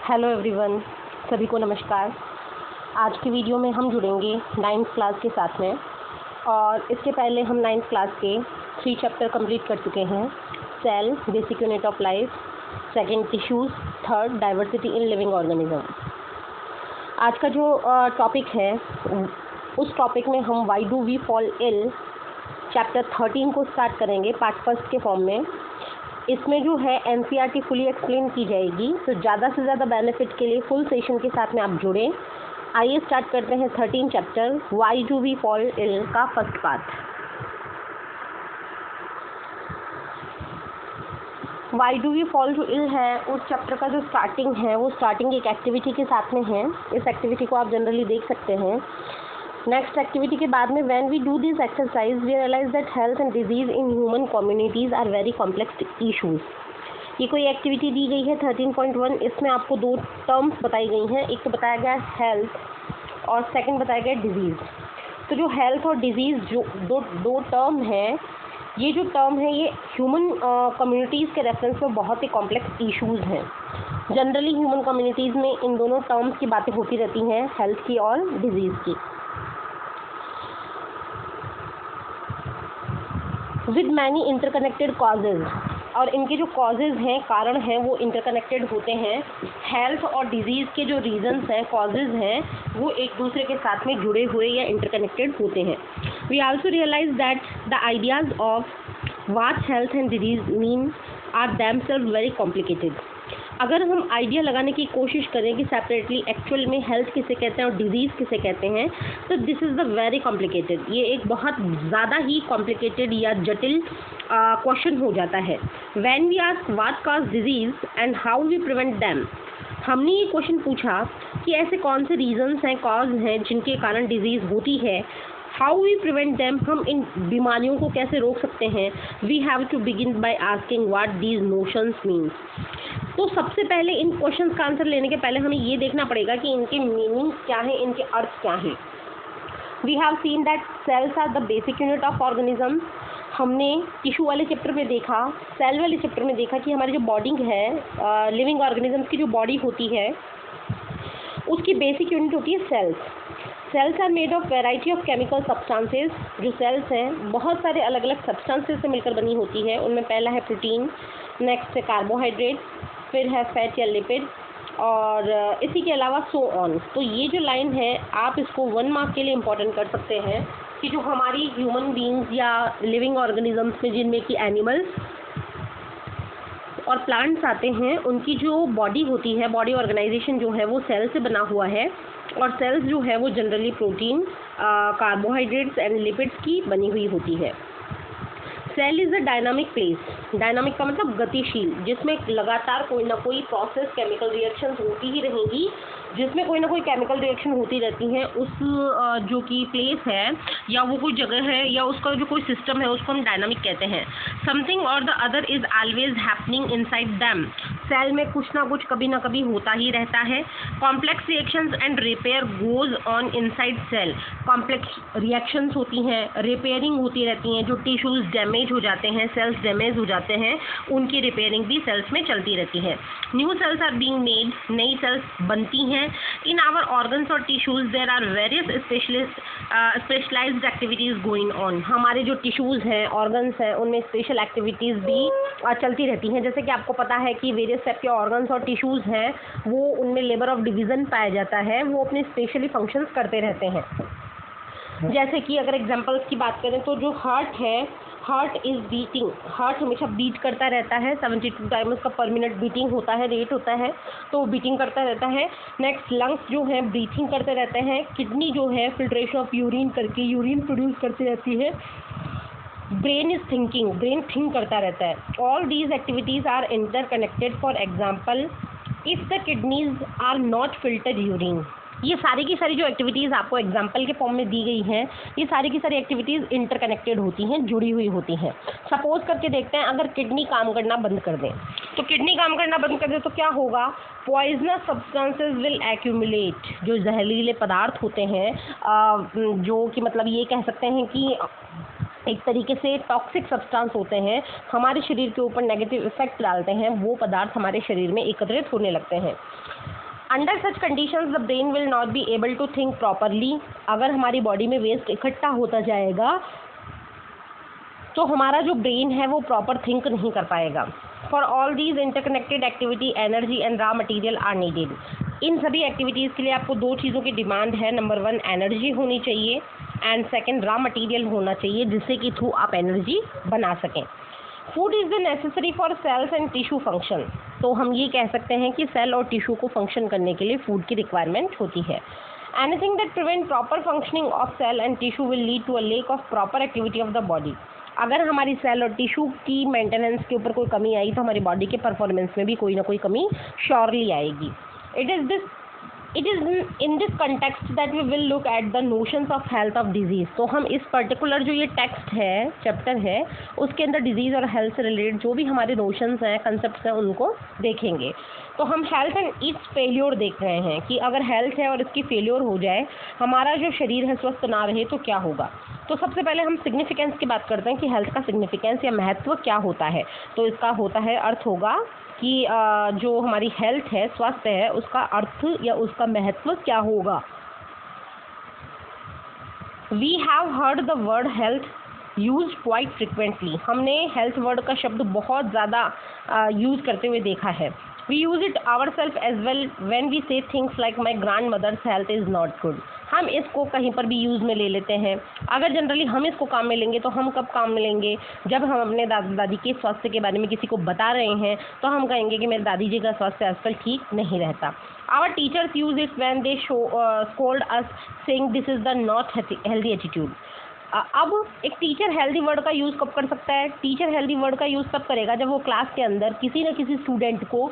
Hello everyone, सभी को नमस्कार। आज की वीडियो में हम जुड़ेंगे 9th क्लास के साथ में। और इसके पहले हम 9th क्लास के 3 चैप्टर कंप्लीट कर चुके हैं। Cell, basic unit of life, second tissues, third diversity in living organism. आज का जो टॉपिक है उस टॉपिक में हम why do we fall ill chapter 13 को स्टार्ट करेंगे पार्ट फर्स्ट के फॉर्म में। इसमें जो है एनसीईआरटी फुली एक्सप्लेन की जाएगी, तो ज़्यादा से ज़्यादा बेनिफिट के लिए फुल सेशन के साथ में आप जुड़ें। आइए स्टार्ट करते हैं 13 chapter why do we fall ill का first part. Why do we fall to ill है उस चैप्टर का जो स्टार्टिंग है वो स्टार्टिंग एक एक्टिविटी के साथ में है। इस एक्टिविटी को आप जनरली देख सकते हैं। नेक्स्ट एक्टिविटी के बाद में when we do this exercise we realize that health and disease in human communities are very complex issues. ये कोई एक्टिविटी दी गई है 13.1। इसमें आपको 2 टर्म्स बताई गई हैं। एक तो बताया गया हेल्थ और सेकंड बताया गया डिजीज़। तो जो हेल्थ और डिजीज़ जो दो टर्म है, ये जो टर्म है ये ह्यूमन कम्युनिटीज़ के रेफरेंस में बहुत ही कॉम्प्लेक्स इश्यूज़ हैं। जनरली ह्यूमन कम्युनिटीज़ में इन दोनों टर्म्स की बातें होती रहती हैं, हेल्थ की और डिजीज़ की। विद मैनी इंटरकनेक्टेड कॉजेज़, और इनके जो कॉजेज़ हैं, कारण हैं, वो इंटरकनेक्टेड होते हैं। हेल्थ और डिजीज़ के जो रीजंस हैं, कॉजेज़ हैं, वो एक दूसरे के साथ में जुड़े हुए या इंटरकनेक्टेड होते हैं। We also realize that the ideas of what health and disease mean are themselves very complicated. अगर हम आइडिया लगाने की कोशिश करें कि सेपरेटली एक्चुअल में हेल्थ किसे कहते हैं और डिजीज़ किसे कहते हैं, तो this is the very complicated. ये एक बहुत ज़्यादा ही कॉम्प्लिकेटेड या जटिल क्वेश्चन हो जाता है। When we ask what cause disease and how we prevent them, हमने ये क्वेश्चन पूछा कि ऐसे कौन से रीजंस हैं, कॉज हैं जिनके कारण डिजीज़ होती है। हाउ वी प्रिवेंट दैम, हम इन बीमारियों को कैसे रोक सकते हैं। We have to begin by asking what these notions means. तो सबसे पहले इन क्वेश्चंस का आंसर लेने के पहले हमें ये देखना पड़ेगा कि इनके मीनिंग क्या है, इनके अर्थ क्या हैं। We have seen that cells are the basic unit of organism. हमने टिश्यू वाले चैप्टर में देखा, सेल वाले चैप्टर में देखा कि हमारी जो बॉडी है, लिविंग ऑर्गेनिजम्स की जो बॉडी होती है उसकी बेसिक यूनिट होती है cells. Cells are made of variety of chemical substances. जो सेल्स हैं बहुत सारे अलग अलग सब्सटेंसेस से मिलकर बनी होती है। उनमें पहला है प्रोटीन, नेक्स्ट है कार्बोहाइड्रेट, फिर है फैट या लिपिड, और इसी के अलावा सो ऑन। तो ये जो लाइन है आप इसको 1 मार्क के लिए इम्पोर्टेंट कर सकते हैं कि जो हमारी ह्यूमन बींग्स या लिविंग ऑर्गेनिजम्स में जिनमें कि एनिमल्स और प्लांट्स आते हैं, उनकी जो बॉडी होती है, बॉडी ऑर्गेनाइजेशन जो है वो सेल से बना हुआ है। और सेल्स जो है वो generally protein, carbohydrates and lipids की बनी हुई होती है। Cell is a dynamic place. Dynamic का मतलब गतिशील, जिसमें लगातार कोई ना कोई प्रोसेस, केमिकल रिएक्शंस होती ही रहेंगी। जिसमें कोई ना कोई केमिकल रिएक्शन होती रहती हैं, उस जो कि प्लेस है या वो कोई जगह है या उसका जो कोई सिस्टम है उसको हम डायनामिक कहते हैं। समथिंग और the other is always happening inside them. Cell में कुछ ना कुछ कभी ना कभी होता ही रहता है। Complex reactions and repair goes on inside cell. Complex reactions होती हैं, रिपेयरिंग होती रहती हैं। जो टिश्यूज़ डैमेज हो जाते हैं, सेल्स डैमेज हो जाते हैं, उनकी रिपेयरिंग भी सेल्स में चलती रहती है। New cells are being made, नई सेल्स बनती हैं। इन आवर ऑर्गन्स और tissues there are various specialized activities going on. हमारे जो टिश्यूज़ हैं, ऑर्गन्स हैं, उनमें स्पेशल एक्टिविटीज़ भी चलती रहती हैं। जैसे कि आपको पता है कि वेरियस टाइप के ऑर्गन्स और टिश्यूज़ हैं, वो उनमें लेबर ऑफ डिवीज़न पाया जाता है, वो अपने स्पेशली फंक्शंस करते रहते हैं। जैसे कि अगर एग्जांपल्स की बात करें तो जो हार्ट है, हार्ट इज़ बीटिंग। हार्ट हमेशा बीट करता रहता है, 72 टाइम उसका पर मिनट बीटिंग होता है, रेट होता है, तो वो बीटिंग करता रहता है। नेक्स्ट लंग्स जो है ब्रीथिंग करते रहते हैं। किडनी जो है फिल्ट्रेशन ऑफ यूरिन करके यूरिन प्रोड्यूस करती रहती है। Brain is thinking, brain think करता रहता है। All these activities are interconnected. For example, if the kidneys are not filter urine. ये सारी की सारी जो एक्टिविटीज़ आपको एग्जाम्पल के फॉर्म में दी गई हैं, ये सारी की सारी एक्टिविटीज़ इंटरकनेक्टेड होती हैं, जुड़ी हुई होती हैं। सपोज करके देखते हैं, अगर किडनी काम करना बंद कर दें, तो किडनी काम करना बंद कर दें तो क्या होगा? Poisonous substances will accumulate. जो जहरीले पदार्थ होते हैं, जो कि मतलब ये कह सकते हैं कि एक तरीके से टॉक्सिक सब्सटेंस होते हैं, हमारे शरीर के ऊपर नेगेटिव इफेक्ट डालते हैं, वो पदार्थ हमारे शरीर में एकत्रित होने लगते हैं। Under such conditions the brain will not be able to think properly. अगर हमारी बॉडी में वेस्ट इकट्ठा होता जाएगा तो हमारा जो ब्रेन है वो प्रॉपर थिंक नहीं कर पाएगा। For all these interconnected activity energy and raw material are needed. इन सभी एक्टिविटीज़ के लिए आपको दो चीज़ों की डिमांड है। नंबर 1 एनर्जी होनी चाहिए एंड सेकंड रॉ मटेरियल होना चाहिए जिससे कि थ्रू आप एनर्जी बना सकें। Food is the necessary for cells and tissue function. तो हम ये कह सकते हैं कि सेल और टिश्यू को फंक्शन करने के लिए फूड की रिक्वायरमेंट होती है। Anything that prevent proper functioning of cell and tissue will lead to a lack of proper activity of the body. अगर हमारी सेल और टिश्यू की मेंटेनेंस के ऊपर कोई कमी आई तो हमारी बॉडी के परफॉर्मेंस में भी कोई ना कोई कमी श्योरली आएगी। It is in this context that we will look at the notions of health of disease। तो हम इस पर्टिकुलर जो ये टेक्स्ट है, चैप्टर है, उसके अंदर डिजीज़ और हेल्थ से रिलेटेड जो भी हमारे नोशंस हैं, कंसेप्ट्स हैं, उनको देखेंगे। तो हम हेल्थ एंड इट्स फेल्योर देख रहे हैं कि अगर हेल्थ है और इसकी फेल्योर हो जाए, हमारा जो शरीर है स्वस्थ ना रहे तो क्या होगा। तो सबसे पहले हम सिग्निफिकेंस की बात करते हैं कि हेल्थ का सिग्निफिकेंस या महत्व क्या होता है। तो इसका होता है, अर्थ होगा कि जो हमारी हेल्थ है, स्वास्थ्य है, उसका अर्थ या उसका महत्व क्या होगा। We have heard the word health use quite frequently. हमने हेल्थ वर्ड का शब्द बहुत ज़्यादा यूज़ करते हुए देखा है। We use it our self as well when we say things like my grandmother's health is not good. हम इसको कहीं पर भी यूज़ में ले लेते हैं। अगर जनरली हम इसको काम में लेंगे तो हम कब काम में लेंगे, जब हम अपने दादा दादी के स्वास्थ्य के बारे में किसी को बता रहे हैं तो हम कहेंगे कि मेरे दादी जी का स्वास्थ्य आजकल ठीक नहीं रहता। Our teachers use it when they scold us saying this is the not healthy attitude. अब एक टीचर हेल्दी वर्ड का यूज़ कब कर सकता है? टीचर हेल्दी वर्ड का यूज़ तब करेगा जब वो क्लास के अंदर किसी न किसी स्टूडेंट को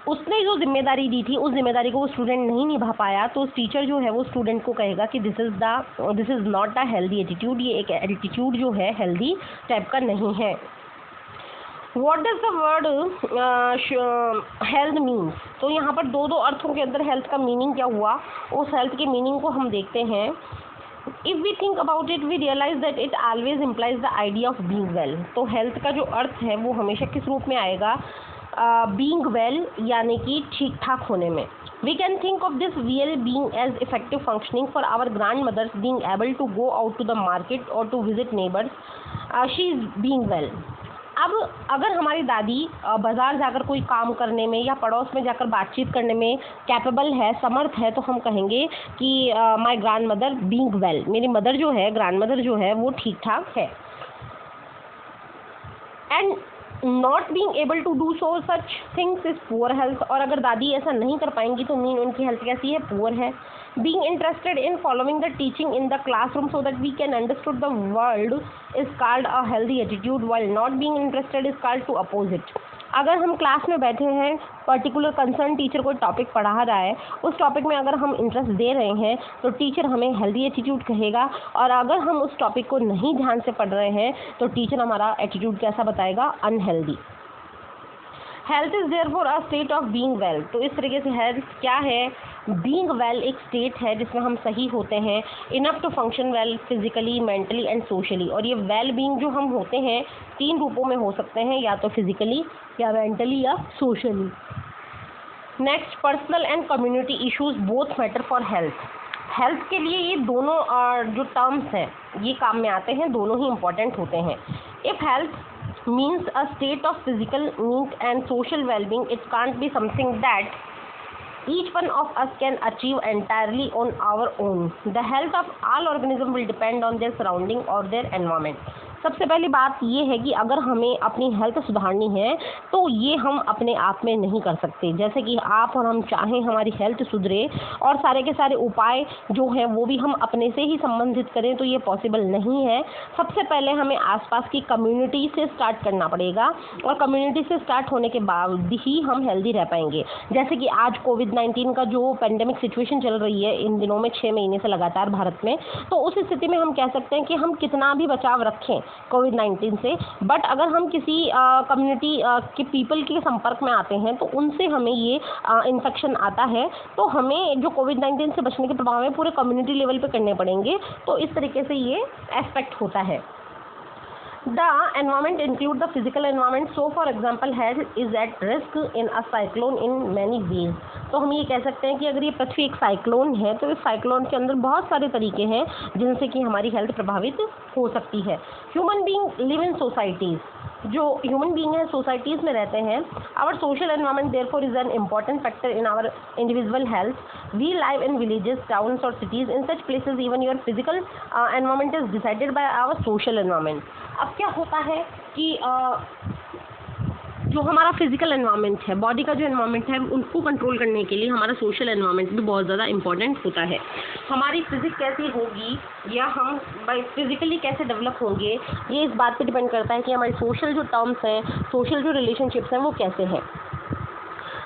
उसने जो जिम्मेदारी दी थी उस जिम्मेदारी को वो स्टूडेंट नहीं निभा पाया, तो टीचर जो है वो स्टूडेंट को कहेगा कि this is not a healthy attitude. ये एक एटीट्यूड जो है हेल्दी टाइप का नहीं है। What does the word health means? तो यहाँ पर दो अर्थों के अंदर हेल्थ का मीनिंग क्या हुआ, उस हेल्थ के मीनिंग को हम देखते हैं। If we think about it we realize that it always implies the idea of being well. तो हेल्थ का जो अर्थ है वो हमेशा किस रूप में आएगा? बीइंग वेल, यानी कि ठीक ठाक होने में। We can think of this well being as effective functioning for our grandmother's being able to go out to the market और to visit neighbours, she is being well. अब अगर हमारी दादी बाज़ार जाकर कोई काम करने में या पड़ोस में जाकर बातचीत करने में कैपेबल है, समर्थ है, तो हम कहेंगे कि my grand mother being well, मेरी मदर जो है, ग्रैंड मदर जो है, वो ठीक ठाक है। And not being able to do so such things is poor health. और अगर दादी ऐसा नहीं कर पाएंगी तो मीन उनकी हेल्थ कैसी है? पुअर है। Being interested in following the teaching in the classroom so that we can understand the world is called a healthy attitude, while not being interested is called to oppose it। अगर हम class में बैठे हैं, particular concern teacher कोई topic पढ़ा रहा है, उस टॉपिक में अगर हम इंटरेस्ट दे रहे हैं तो टीचर हमें हेल्दी एटीट्यूड कहेगा, और अगर हम उस टॉपिक को नहीं ध्यान से पढ़ रहे हैं तो टीचर हमारा एटीट्यूड कैसा बताएगा? Unhealthy. Health is therefore a state of being well. तो इस तरीके से हेल्थ क्या है? बीइंग वेल एक स्टेट है जिसमें हम सही होते हैं, enough to function well physically, mentally and socially. और ये वेल बीइंग जो हम होते हैं 3 रूपों में हो सकते हैं, या तो फिजिकली, या मेंटली, या socially. Next, personal and community issues both matter for health. Health के लिए ये दोनों जो टर्म्स हैं ये काम में आते हैं, दोनों ही इम्पॉर्टेंट होते हैं। If health means a state of physical needs and social well-being, it can't be something that each one of us can achieve entirely on our own. The health of all organisms will depend on their surrounding or their environment। सबसे पहली बात ये है कि अगर हमें अपनी health सुधारनी है तो ये हम अपने आप में नहीं कर सकते। जैसे कि आप और हम चाहें हमारी हेल्थ सुधरे और सारे के सारे उपाय जो हैं वो भी हम अपने से ही संबंधित करें तो ये पॉसिबल नहीं है। सबसे पहले हमें आसपास की कम्युनिटी से स्टार्ट करना पड़ेगा, और कम्युनिटी से स्टार्ट होने के बाद ही हम हेल्दी रह पाएंगे। जैसे कि आज कोविड-19 का जो पेंडेमिक सिचुएशन चल रही है इन दिनों में 6 महीने से लगातार भारत में, तो उस स्थिति में हम कह सकते हैं कि हम कितना भी बचाव रखें कोविड-19 से, बट अगर हम किसी कम्युनिटी के पीपल के संपर्क में आते हैं तो उनसे हमें ये इन्फेक्शन आता है, तो हमें जो कोविड-19 से बचने के प्रभाव है पूरे कम्युनिटी लेवल पे करने पड़ेंगे। तो इस तरीके से ये एस्पेक्ट होता है। The environment include the physical environment. So, for example, health is at risk in a cyclone in many ways. तो हम ये कह सकते हैं कि अगर ये पृथ्वी एक साइक्लोन है तो इस साइक्लोन के अंदर बहुत सारे तरीके हैं जिनसे कि हमारी हेल्थ प्रभावित हो सकती है। Human being live in societies, जो ह्यूमन बीइंग है सोसाइटीज़ में रहते हैं। Our social environment therefore is an important factor in our individual health. We live in villages, towns और cities. In such places even your physical environment is decided by our social environment. अब क्या होता है कि जो हमारा physical environment है, body का जो एनवायरनमेंट है, उनको कंट्रोल करने के लिए हमारा सोशल एनवायरनमेंट भी बहुत ज़्यादा इंपॉर्टेंट होता है। हमारी फिजिक कैसी होगी या हम फिजिकली कैसे डेवलप होंगे, ये इस बात पे डिपेंड करता है कि हमारी सोशल जो टर्म्स हैं, सोशल जो रिलेशनशिप्स हैं वो कैसे हैं।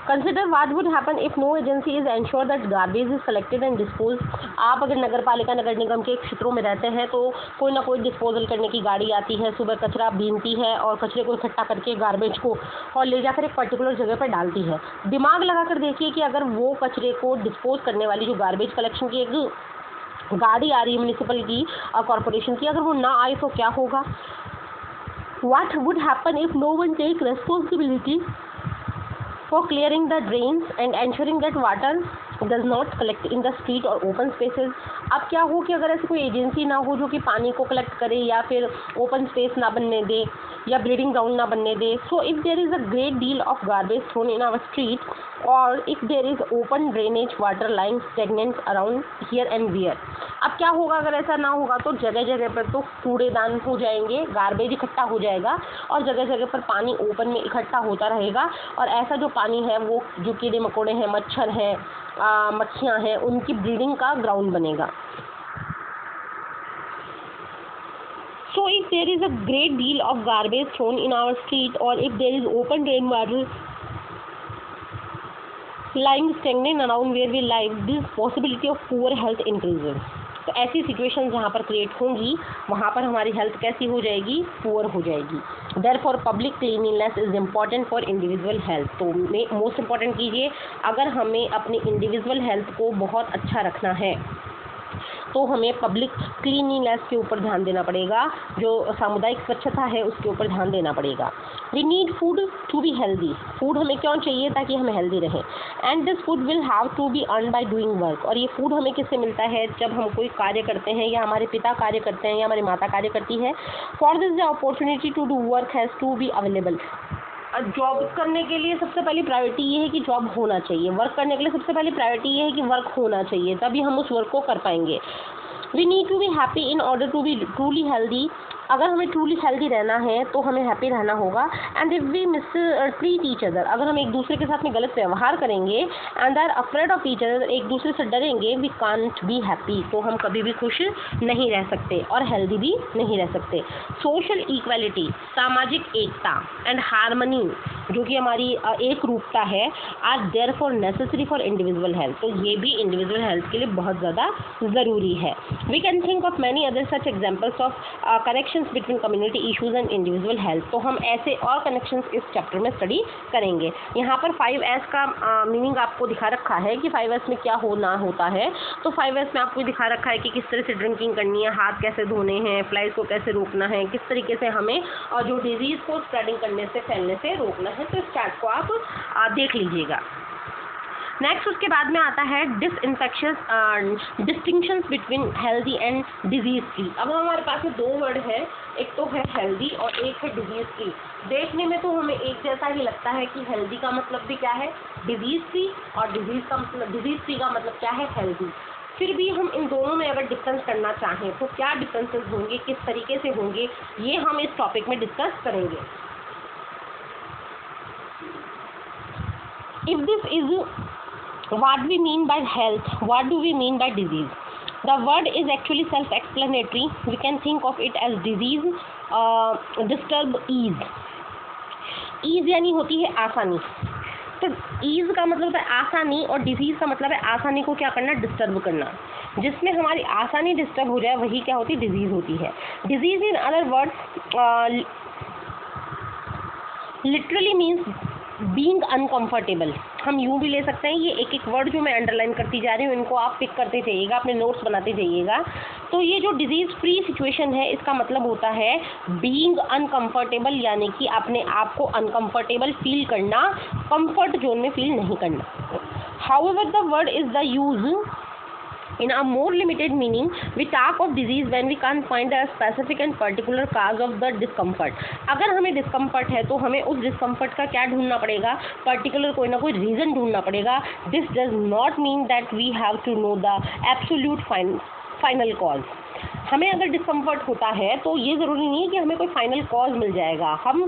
Consider what would happen if no agency is ensure that garbage is collected and dispose. आप अगर नगर पालिका, नगर निगम के क्षेत्रों में रहते हैं तो कोई ना कोई डिस्पोजल करने की गाड़ी आती है, सुबह कचरा बीनती है और कचरे को इकट्ठा करके गार्बेज को और ले जाकर एक पर्टिकुलर जगह पर डालती है। दिमाग लगा कर देखिए कि अगर वो कचरे को डिस्पोज करने वाली जो गार्बेज कलेक्शन की एक गाड़ी आ रही है म्यूनिसिपल की, कॉरपोरेशन की, अगर वो ना आए तो क्या होगा। What would happen if no one take responsibility for clearing the drains and ensuring that water does not collect in the street or open spaces। अब क्या हो कि अगर ऐसी कोई एजेंसी ना हो जो कि पानी को कलेक्ट करे या फिर ओपन स्पेस ना बनने दे या ब्रीडिंग ग्राउंड ना बनने दे। So if there is a great deal of garbage thrown in our street और if there is open drainage water line stagnant around here and where. अब क्या होगा अगर ऐसा ना होगा तो जगह जगह पर तो कूड़ेदान हो जाएंगे, गार्बेज इकट्ठा हो जाएगा और जगह जगह पर पानी ओपन में इकट्ठा होता रहेगा और ऐसा जो पानी है वो जो कीड़े मकोड़े हैं, मच्छर हैं, मक्खियाँ हैं, उनकी ब्रीडिंग का ग्राउंड बनेगा। So if there is a great deal of garbage thrown in our street or if there is open drain water lying stagnant around where we live, this possibility of poor health increases। तो ऐसी situation जहाँ पर create होंगी वहाँ पर हमारी health कैसी हो जाएगी, पुअर हो जाएगी। Therefore public cleanliness is important for individual health. तो मोस्ट इम्पॉर्टेंट कीजिए, अगर हमें अपनी इंडिविजुअल हेल्थ को बहुत अच्छा रखना है तो हमें पब्लिक क्लीनिनेस के ऊपर ध्यान देना पड़ेगा, जो सामुदायिक स्वच्छता है उसके ऊपर ध्यान देना पड़ेगा। We need food to be healthy. Food हमें क्यों चाहिए, ताकि हम हेल्दी रहें। And this food will have to be earn by doing work. और ये फूड हमें किससे मिलता है, जब हम कोई कार्य करते हैं या हमारे पिता कार्य करते हैं या हमारी माता कार्य करती है। For this the opportunity to do work has to be available. Job करने के लिए सबसे पहली प्रायोरिटी ये है कि जॉब होना चाहिए। वर्क करने के लिए सबसे पहली प्रायोरिटी ये है कि वर्क होना चाहिए, तभी हम उस वर्क को कर पाएंगे। We need to be happy in order to be truly healthy. अगर हमें ट्रूली हेल्दी रहना है तो हमें हैप्पी रहना होगा। And if we mistreat each other, अगर हम एक दूसरे के साथ में गलत व्यवहार करेंगे and are afraid of each other, एक दूसरे से डरेंगे, वी कांट बी हैप्पी, तो हम कभी भी खुश नहीं रह सकते और हेल्दी भी नहीं रह सकते। सोशल इक्वालिटी, सामाजिक एकता एंड हारमनी, जो कि हमारी एक रूपता है, are therefore necessary for individual health. तो ये भी इंडिविजुअल हेल्थ के लिए बहुत ज़्यादा ज़रूरी है। We can think of many other such examples of connections between community issues and individual health. तो हम ऐसे और कनेक्शंस इस चैप्टर में स्टडी करेंगे। यहाँ पर 5S का मीनिंग आपको दिखा रखा है कि 5S में क्या होना होता है। तो 5S में आपको दिखा रखा है कि किस तरह से ड्रिंकिंग करनी है, हाथ कैसे धोने हैं, फ्लाइज को कैसे रोकना है, किस तरीके से हमें और जो डिजीज़ को स्प्रेडिंग करने से, फैलने से रोकना है। तो इस चार्ट को आप देख लीजिएगा। नेक्स्ट उसके बाद में आता है distinctions between healthy and disease free. अब हमारे पास में दो वर्ड है, एक तो है हेल्दी और एक है डिजीज फ्री। देखने में तो हमें एक जैसा ही लगता है कि हेल्दी का मतलब भी क्या है, डिजीज फ्री, और डिजीज फ्री का मतलब क्या है, हेल्दी। फिर भी हम इन दोनों में अगर डिफरेंस करना चाहें तो क्या डिफरेंसेस होंगे, किस तरीके से होंगे, ये हम इस टॉपिक में डिस्कस करेंगे। If this is what we mean by health, what do we mean by disease? The word is actually self-explanatory. We can think of it as disease, disturb ease. Ease यानी होती है आसानी। तो ease का मतलब है आसानी और डिजीज़ का मतलब है आसानी को क्या करना, डिस्टर्ब करना। जिसमें हमारी आसानी डिस्टर्ब हो जाए वही क्या होती है, डिजीज़ होती है। Disease in other words literally means being uncomfortable. हम यूँ भी ले सकते हैं, ये एक एक वर्ड जो मैं अंडरलाइन करती जा रही हूँ इनको आप पिक करते जाइएगा, अपने नोट्स बनाते जाइएगा। तो ये जो डिजीज़ फ्री सिचुएशन है इसका मतलब होता है बीइंग अनकंफर्टेबल, यानी कि अपने आप को अनकंफर्टेबल फील करना, कंफर्ट जोन में फील नहीं करना। However the word is the use in a more limited meaning. We talk of disease when we can't find a specific and particular cause of the discomfort. अगर हमें discomfort है तो हमें उस discomfort का क्या ढूंढना पड़ेगा, पर्टिकुलर कोई ना कोई रीज़न ढूंढना पड़ेगा। This does not mean that we have to know the absolute final cause. हमें अगर डिस्कम्फर्ट होता है तो ये ज़रूरी नहीं है कि हमें कोई फाइनल कॉज मिल जाएगा। हम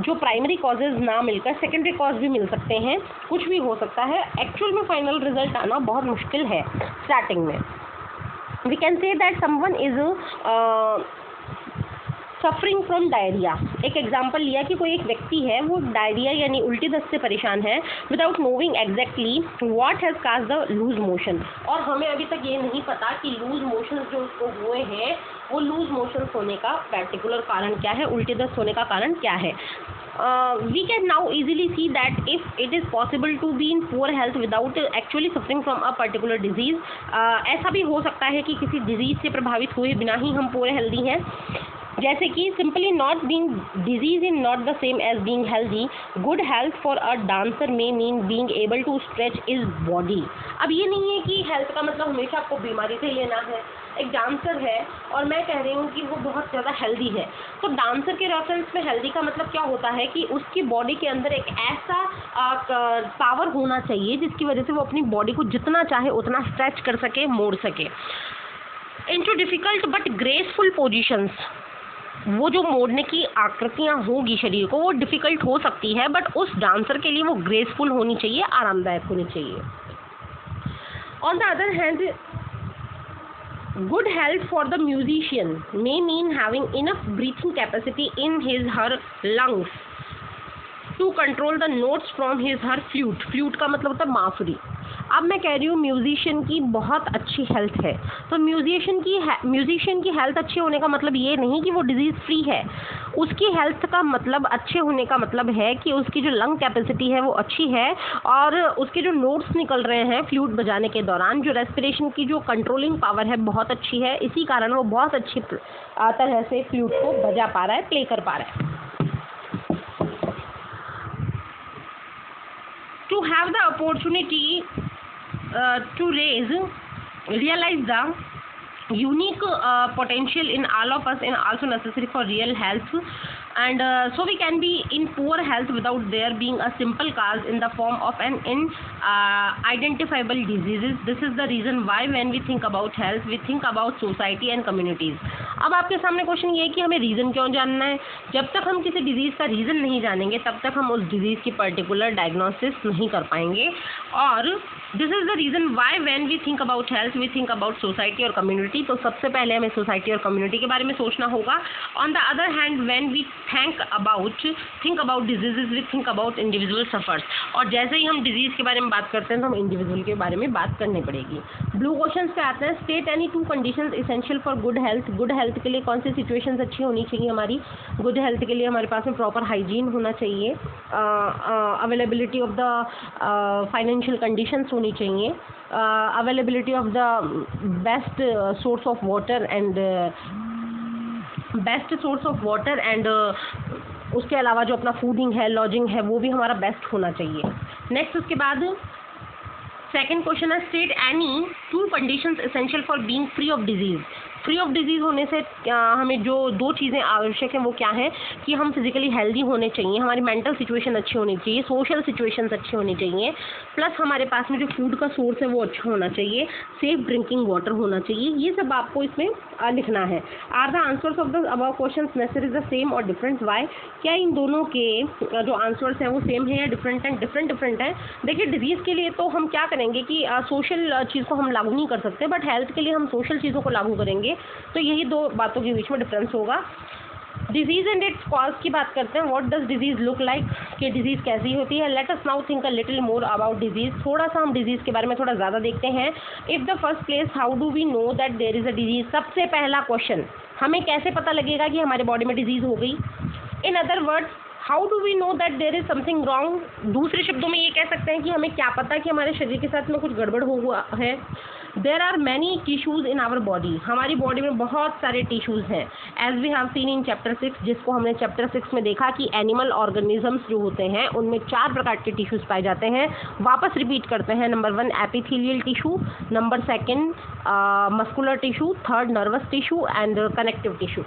जो प्राइमरी कॉजेज़ ना मिलकर सेकेंडरी कॉज भी मिल सकते हैं, कुछ भी हो सकता है। एक्चुअल में फाइनल रिजल्ट आना बहुत मुश्किल है स्टार्टिंग में। We can say that someone is suffering from diarrhoea. एक एग्जाम्पल लिया कि कोई एक व्यक्ति है वो डायरिया यानी उल्टी दस्त से परेशान है, without knowing exactly what has cause the loose motion. और हमें अभी तक ये नहीं पता कि लूज मोशंस जो उसको हुए हैं वो लूज मोशंस होने का पर्टिकुलर कारण क्या है, उल्टी दस्त होने का कारण क्या है। We can now easily see that if it is possible to be in poor health without actually suffering from a particular disease, ऐसा भी हो सकता है कि किसी डिजीज़ से प्रभावित हुए बिना ही हम पूरे हेल्दी हैं। जैसे कि simply not being disease in not the same as being healthy. Good health for a dancer may mean being able to stretch his body. अब ये नहीं है कि हेल्थ का मतलब हमेशा आपको बीमारी से लेना है। एक डांसर है और मैं कह रही हूँ कि वो बहुत ज़्यादा हेल्दी है, तो डांसर के रेफरेंस में हेल्दी का मतलब क्या होता है कि उसकी बॉडी के अंदर एक ऐसा पावर होना चाहिए जिसकी वजह से वो अपनी बॉडी को जितना चाहे उतना स्ट्रेच कर सके, मोड़ सके। Into difficult but graceful positions, वो जो मोड़ने की आकृतियाँ होगी शरीर को वो डिफ़िकल्ट हो सकती है, बट उस डांसर के लिए वो ग्रेसफुल होनी चाहिए, आरामदायक होनी चाहिए। On the other hand good health for the musician may mean having enough breathing capacity in his her lungs to control the notes from his her flute का मतलब होता है बांसुरी। अब मैं कह रही हूँ म्यूजिशियन की बहुत अच्छी हेल्थ है, तो म्यूजिशियन की हेल्थ अच्छी होने का मतलब ये नहीं कि वो डिजीज़ फ्री है। उसकी हेल्थ का मतलब अच्छे होने का मतलब है कि उसकी जो लंग कैपेसिटी है वो अच्छी है और उसके जो नोट्स निकल रहे हैं फ्लूट बजाने के दौरान, जो रेस्पिरेशन की जो कंट्रोलिंग पावर है बहुत अच्छी है। इसी कारण वो बहुत अच्छी तरह से फ्लूट को बजा पा रहा है, प्ले कर पा रहा है। To have the opportunity to realize the unique potential in all of us and also necessary for real health, and so we can be in poor health without there being a simple cause in the form of an identifiable diseases. This is the reason why when we think about health we think about society and communities. अब आपके सामने question ये है कि हमें reason क्यों जानना है। जब तक हम किसी डिजीज़ का रीज़न नहीं जानेंगे तब तक हम उस डिजीज़ की पर्टिकुलर डायग्नोसिस नहीं कर पाएंगे। और this is the reason why when we think about health we think about society और कम्युनिटी। तो सबसे पहले हमें सोसाइटी और कम्युनिटी के बारे में सोचना होगा। On the other hand when we think about diseases we think about individual suffers. और जैसे ही हम डिजीज़ के बारे में बात करते हैं तो हम इंडिविजुअल के बारे में बात करनी पड़ेगी। ब्लू क्वेश्चन पे आते हैं, state any 2 conditions essential for good health. Good health के लिए कौन सी सिचुएशंस अच्छी होनी चाहिए हमारी। गुड हेल्थ के लिए हमारे पास में प्रॉपर हाइजीन होना चाहिए, availability of the financial conditions होनी चाहिए, availability of the best source of water and उसके अलावा जो अपना फूडिंग है, लॉजिंग है, वो भी हमारा बेस्ट होना चाहिए। नेक्स्ट उसके बाद सेकेंड क्वेश्चन है, state any 2 conditions essential for being free of disease. Free of disease होने से हमें जो 2 चीज़ें आवश्यक हैं वो क्या है कि हम फिजिकली हेल्दी होने चाहिए, हमारी मेंटल सिचुएशन अच्छी होनी चाहिए, सोशल सिचुएशंस अच्छी होनी चाहिए, प्लस हमारे पास में जो फूड का सोर्स है वो अच्छा होना चाहिए, सेफ ड्रिंकिंग वाटर होना चाहिए। ये सब आपको इसमें लिखना है। Are the answers of the above questions necessary the same or different, why? क्या इन दोनों के जो आंसर्स हैं वो सेम है या डिफरेंट हैं? देखिए डिजीज़ के लिए तो हम क्या करेंगे कि सोशल चीज़ को हम लागू नहीं कर सकते, बट हेल्थ के लिए हम सोशल चीज़ों को लागू करेंगे। तो यही 2 बातों के बीच में डिफरेंस होगा। डिजीज़ एंड इट्स कॉज की बात करते हैं. What does disease look like, कि डिजीज़ कैसी होती है. Let us now think a little more about disease. थोड़ा सा हम डिजीज़ के बारे में थोड़ा ज़्यादा देखते हैं. If the first place, how do we know that there is a disease. सबसे पहला क्वेश्चन, हमें कैसे पता लगेगा कि हमारे बॉडी में डिजीज़ हो गई. In other words, how do we know that there is something wrong. दूसरे शब्दों में ये कह सकते हैं कि हमें क्या पता कि हमारे शरीर के साथ में कुछ गड़बड़ हो हुआ है. There are many tissues in our body. हमारी बॉडी में बहुत सारे टिश्यूज़ हैं. As we have seen in chapter 6, जिसको हमने चैप्टर 6 में देखा कि एनिमल ऑर्गेनिजम्स जो होते हैं उनमें 4 प्रकार के टिश्यूज़ पाए जाते हैं. वापस रिपीट करते हैं. Number 1 epithelial tissue, number 2 muscular tissue, 3rd nervous tissue and connective tissue.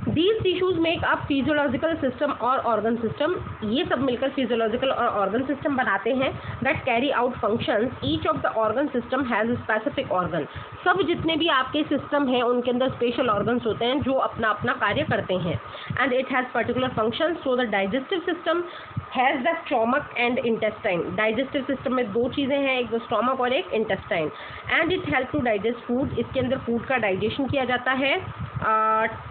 These tissues make up physiological system और organ system. ये सब मिलकर physiological और organ system बनाते हैं that carry out functions. Each of the organ system has a specific organ. सब जितने भी आपके सिस्टम हैं उनके अंदर स्पेशल ऑर्गन्स होते हैं जो अपना अपना कार्य करते हैं. And it has particular functions. So the digestive system has the stomach and intestine. Digestive system में 2 चीज़ें हैं, एक स्टोमक और एक intestine. And it help to digest food. इसके अंदर फूड का डाइजेशन किया जाता है.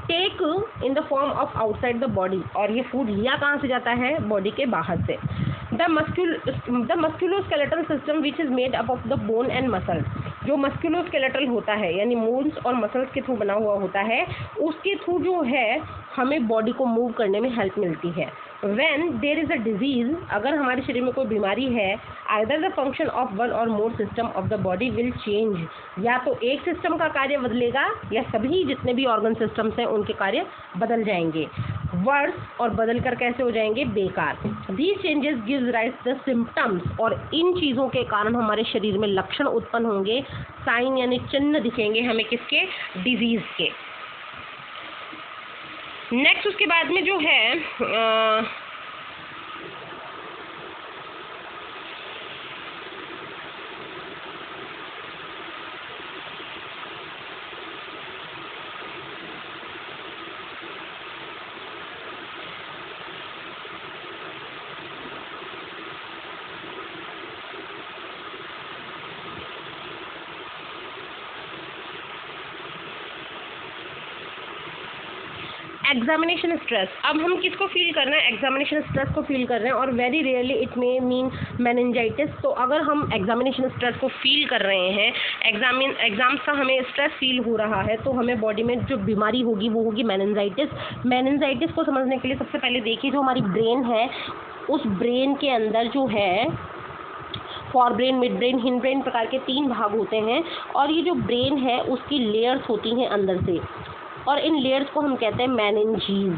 Take in the form of outside the body. और ये फूड लिया कहाँ से जाता है, बॉडी के बाहर से. The musculoskeletal system which is made up of the bone and muscles. जो मस्कुलोस्केलेटल होता है यानी बोन्स और मसल्स के थ्रू बना हुआ होता है, उसके थ्रू जो है हमें बॉडी को मूव करने में हेल्प मिलती है. When there is a disease, अगर हमारे शरीर में कोई बीमारी है, either the function of one or more system of the body will change. या तो एक सिस्टम का कार्य बदलेगा या सभी जितने भी ऑर्गन सिस्टम्स हैं उनके कार्य बदल जाएंगे. वर्स, और बदल कर कैसे हो जाएंगे, बेकार. These changes gives rise the symptoms. और इन चीज़ों के कारण हमारे शरीर में लक्षण उत्पन्न होंगे, साइन यानी चिन्ह दिखेंगे हमें किसके, डिजीज़ के. नेक्स्ट उसके बाद में जो है एग्जामिनेशन स्ट्रेस. अब हम किसको फील कर रहे हैं, एग्जामिनेशन स्ट्रेस को फील कर रहे हैं. और very rarely it may mean meningitis. तो अगर हम एग्जामिनेशन स्ट्रेस को फील कर रहे हैं, एग्जाम्स का हमें स्ट्रेस फील हो रहा है, तो हमें बॉडी में जो बीमारी होगी वो होगी मेनिंजाइटिस. मेनिंजाइटिस को समझने के लिए सबसे पहले देखिए जो हमारी ब्रेन है, उस ब्रेन के अंदर जो है for brain, mid brain, hind brain प्रकार के 3 भाग होते हैं. और ये जो ब्रेन है उसकी लेयर्स होती हैं अंदर से, और इन लेयर्स को हम कहते हैं मेनिंजीज.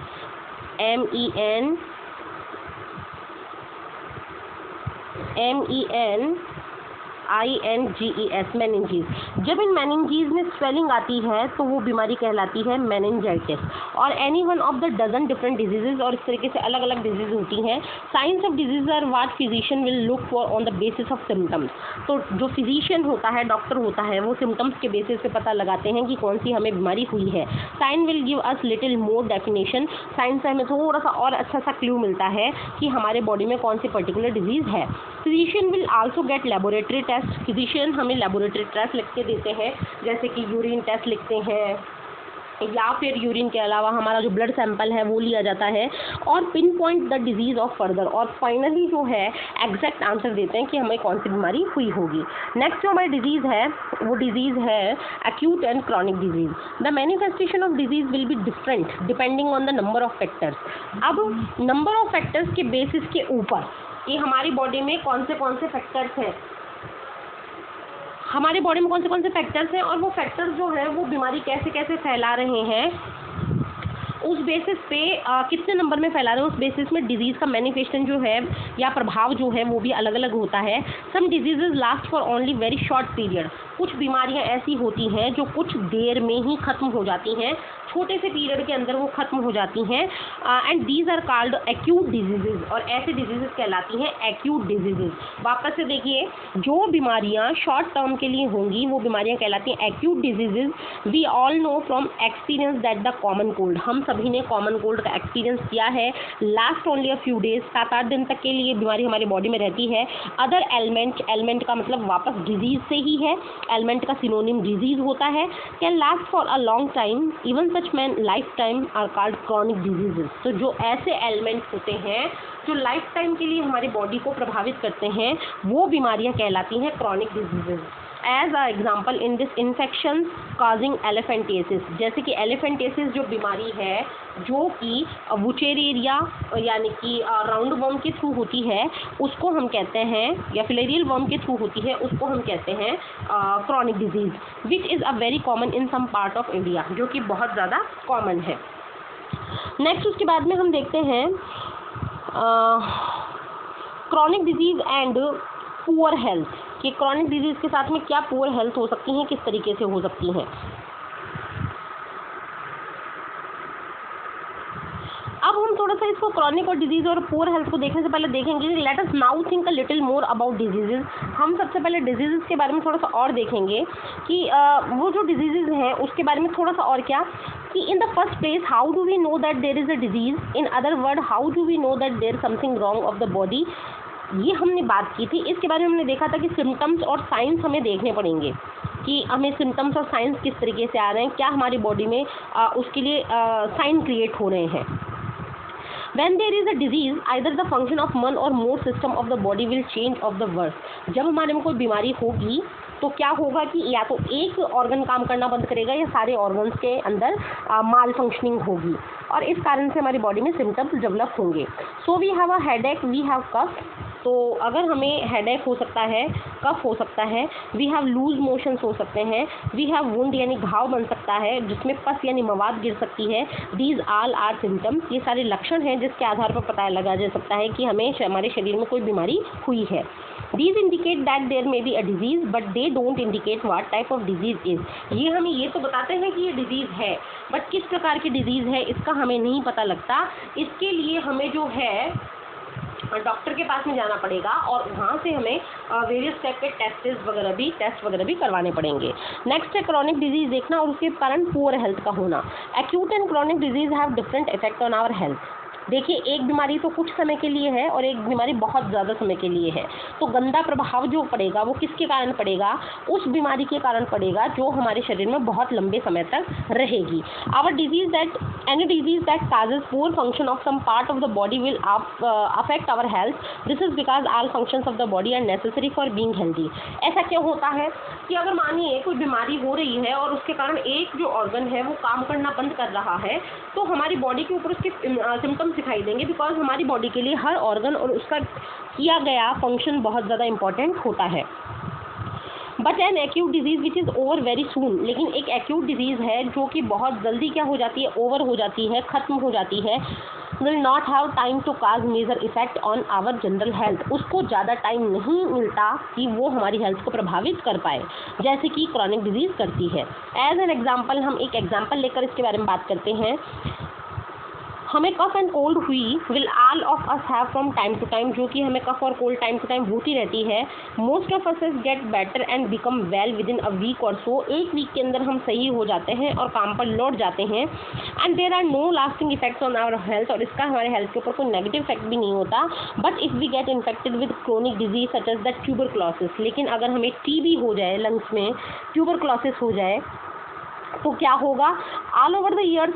MENINGES, meninges. जब इन मेनिंजीज में स्वेलिंग आती है तो वो बीमारी कहलाती है मेनिंजाइटिस. और any one of the dozen different diseases, और इस तरीके से अलग अलग डिजीज होती हैं. Science of disease are what physician will look for on the basis of symptoms. तो जो फिजिशियन होता है, डॉक्टर होता है, वो सिम्टम्स के बेसिस पे पता लगाते हैं कि कौन सी हमें बीमारी हुई है. Science will give us little more definition. Science से हमें थोड़ा सा और अच्छा सा क्लू मिलता है कि हमारे बॉडी में कौन सी पर्टिकुलर डिजीज़ है. Physician will also get laboratory test. Physician हमें लेबोरेटरी टेस्ट लिख के देते हैं, जैसे कि यूरिन टेस्ट लिखते हैं, या फिर यूरिन के अलावा हमारा जो ब्लड सैंपल है वो लिया जाता है और pin point the disease of further. और फाइनली जो है एग्जैक्ट आंसर देते हैं कि हमें कौन सी बीमारी हुई होगी. नेक्स्ट जो हमारी डिजीज़ है वो डिजीज़ है acute and chronic disease. The manifestation of disease will be different depending on the number of factors. अब नंबर ऑफ फैक्टर्स के बेसिस के ऊपर कि हमारी बॉडी में कौन से फैक्टर्स हैं, हमारे बॉडी में कौन से फैक्टर्स हैं, और वो फैक्टर्स जो है वो बीमारी कैसे फैला रहे हैं, उस बेसिस पे कितने नंबर में फैला रहे हैं, उस बेसिस में डिजीज़ का मैनिफेस्टेशन जो है या प्रभाव जो है वो भी अलग अलग होता है. Some diseases last for only very short period. कुछ बीमारियां ऐसी होती हैं जो कुछ देर में ही ख़त्म हो जाती हैं, छोटे से पीरियड के अंदर वो ख़त्म हो जाती हैं. And these are called acute diseases. और ऐसे डिजीजेज कहलाती हैं एक्यूट डिजीजेज. वापस से देखिए, जो बीमारियां शॉर्ट टर्म के लिए होंगी वो बीमारियां कहलाती हैं acute diseases. We all know from experience that the common cold. हम सभी ने कॉमन कोल्ड का एक्सपीरियंस किया है। Last only a few days, 7-8 दिन तक के लिए बीमारी हमारे बॉडी में रहती है। अदर एलिमेंट का मतलब वापस डिजीज से ही है, एलिमेंट का सिनोनिम डिजीज होता है। Can last for a long time, even such man lifetime are called chronic diseases. तो जो ऐसे एलिमेंट होते हैं जो लाइफ टाइम के लिए हमारी बॉडी को प्रभावित करते हैं, वो बीमारियां कहलाती हैं chronic diseases. As a example in this infection causing elephantiasis, जैसे कि एलिफेंटियासिस जो बीमारी है जो कि वुचेरिया यानी कि राउंड वर्म के थ्रू होती है, उसको हम कहते हैं, या फिलेरियल वर्म के थ्रू होती है, उसको हम कहते हैं chronic disease, which is a very common in some part of India, जो कि बहुत ज़्यादा कॉमन है। नेक्स्ट उसके बाद में हम देखते हैं chronic disease and poor health, कि क्रॉनिक डिजीज के साथ में क्या पुअर हेल्थ हो सकती हैं, किस तरीके से हो सकती हैं। अब हम थोड़ा सा इसको क्रॉनिक और डिजीज और पुअर हेल्थ को देखने से पहले देखेंगे, let us now think a little more about diseases. हम सबसे पहले डिजीजेज के बारे में थोड़ा सा और देखेंगे कि वो जो डिजीजेज हैं उसके बारे में थोड़ा सा और क्या, कि in the first place how do we know that there is a disease, in other word how do we know that there something wrong of the body. ये हमने बात की थी, इसके बारे में हमने देखा था कि सिम्टम्स और साइंस हमें देखने पड़ेंगे, कि हमें सिम्टम्स और साइंस किस तरीके से आ रहे हैं, क्या हमारी बॉडी में उसके लिए साइन क्रिएट हो रहे हैं। When there is a disease, either the function of one or more system of the body will change of the worse. जब हमारे में कोई बीमारी होगी तो क्या होगा कि या तो एक ऑर्गन काम करना बंद करेगा या सारे ऑर्गन्स के अंदर माल फंक्शनिंग होगी, और इस कारण से हमारी बॉडी में सिम्टम्स डेवलप होंगे। So we have a headache, we have cough. तो अगर हमें हेडेक हो सकता है, कफ हो सकता है, वी हैव लूज मोशंस हो सकते हैं, वी हैव वुंड यानी घाव बन सकता है जिसमें पस यानी मवाद गिर सकती है। दीज ऑल आर सिम्टम्स, ये सारे लक्षण हैं जिसके आधार पर पता लगा जा सकता है कि हमें हमारे शरीर में कोई बीमारी हुई है। These indicate that there may be a disease, but they don't indicate what type of disease is. ये हमें ये तो बताते हैं कि ये डिजीज़ है, बट किस प्रकार की डिजीज़ है इसका हमें नहीं पता लगता। इसके लिए हमें जो है डॉक्टर के पास में जाना पड़ेगा और वहाँ से हमें वेरियस टाइप के टेस्ट वगैरह भी करवाने पड़ेंगे। नेक्स्ट है क्रॉनिक डिजीज़ देखना और उसके कारण पुअर हेल्थ का होना। Acute and chronic disease have different effect on our health. देखिए, एक बीमारी तो कुछ समय के लिए है और एक बीमारी बहुत ज़्यादा समय के लिए है। तो गंदा प्रभाव जो पड़ेगा वो किसके कारण पड़ेगा? उस बीमारी के कारण पड़ेगा जो हमारे शरीर में बहुत लंबे समय तक रहेगी। Our disease that any disease that causes poor function of some part of the body will affect our health. This is because all functions of the body are necessary for being healthy. ऐसा क्यों होता है कि अगर मानिए कोई बीमारी हो रही है और उसके कारण एक जो ऑर्गन है वो काम करना बंद कर रहा है, तो हमारी बॉडी के ऊपर उसके सिम्टम्स दिखाई देंगे, बिकॉज हमारी बॉडी के लिए हर ऑर्गन और उसका किया गया फंक्शन बहुत ज़्यादा इंपॉर्टेंट होता है। But N acute disease which is over very soon, लेकिन एक एक्यूट डिजीज़ है जो कि बहुत जल्दी क्या हो जाती है, ओवर हो जाती है, ख़त्म हो जाती है, will not have time to cause major effect on our general health. उसको ज़्यादा टाइम नहीं मिलता कि वो हमारी हेल्थ को प्रभावित कर पाए, जैसे कि क्रॉनिक डिजीज़ करती है। एज एन एग्जाम्पल, हम एक एग्जाम्पल लेकर इसके बारे में बात करते हैं। हमें कफ एंड कोल्ड हुई, will all of us have from time to time, जो कि हमें कफ और कोल्ड टाइम टू टाइम होती रहती है। Most of us get better and become well within a week or so. एक वीक के अंदर हम सही हो जाते हैं और काम पर लौट जाते हैं। And there are no lasting effects on our health, और इसका हमारे हेल्थ के ऊपर कोई नेगेटिव इफेक्ट भी नहीं होता। But if we get infected with chronic disease such as that tuberculosis, लेकिन अगर हमें टीबी हो जाए, लंग्स में ट्यूबरक्लोसिस हो जाए, तो क्या होगा? All over the year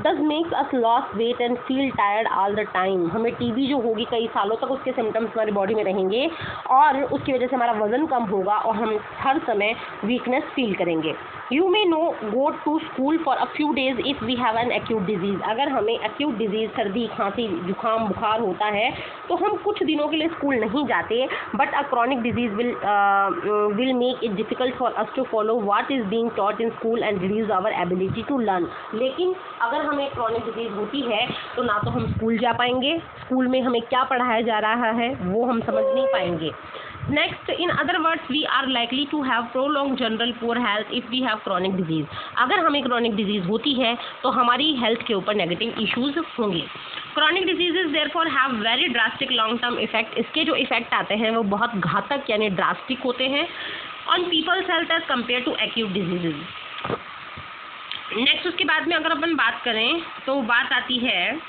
does makes us loss weight and feel tired all the time. हमें टीबी जो होगी कई सालों तक उसके सिम्टम्स हमारी बॉडी में रहेंगे और उसकी वजह से हमारा वजन कम होगा और हम हर समय वीकनेस फील करेंगे। You may no go to school for a few days if we have an acute disease. अगर हमें एक्यूट डिजीज़, सर्दी, खांसी, जुकाम, बुखार होता है तो हम कुछ दिनों के लिए स्कूल नहीं जाते, but a chronic disease will make it difficult for us to follow what is being taught in school and reduce our ability to learn. लेकिन अगर हमें क्रॉनिक डिजीज़ होती है तो ना तो हम स्कूल जा पाएंगे, स्कूल में हमें क्या पढ़ाया जा रहा है वो हम समझ नहीं पाएंगे। Next, in other words, we are likely to have prolong general poor health if we have chronic disease. अगर हमें क्रॉनिक डिजीज़ होती है तो हमारी हेल्थ के ऊपर नेगेटिव इश्यूज होंगे। Chronic diseases therefore have very drastic long term effect. इसके जो इफेक्ट आते हैं वो बहुत घातक यानी ड्रास्टिक होते हैं on people's health as compare to acute diseases. Next उसके बाद में अगर अपन बात करें तो बात आती है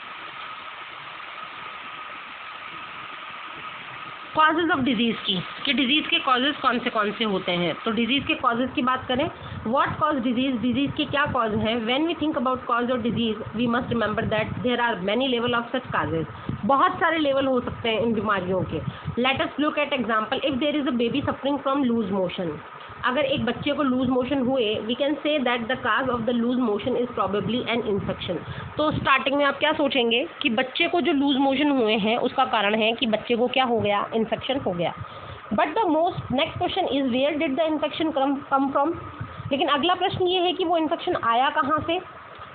कॉजेज ऑफ डिजीज़ की, कि डिजीज़ के कॉजेज कौन से होते हैं। तो डिजीज़ के कॉजेज की बात करें, व्हाट कॉज डिजीज़, डिजीज़ के क्या कॉज हैं। When we think about cause of disease we must remember that there are many level of such causes. बहुत सारे लेवल हो सकते हैं इन बीमारियों के। Let us look at example, if there is a baby suffering from loose motion, अगर एक बच्चे को लूज मोशन हुए, we can say that the cause of the loose motion is probably an infection. तो स्टार्टिंग में आप क्या सोचेंगे कि बच्चे को जो लूज मोशन हुए हैं उसका कारण है कि बच्चे को क्या हो गया, इन्फेक्शन हो गया। But the most next question is where did the infection come from. लेकिन अगला प्रश्न ये है कि वो इन्फेक्शन आया कहाँ से।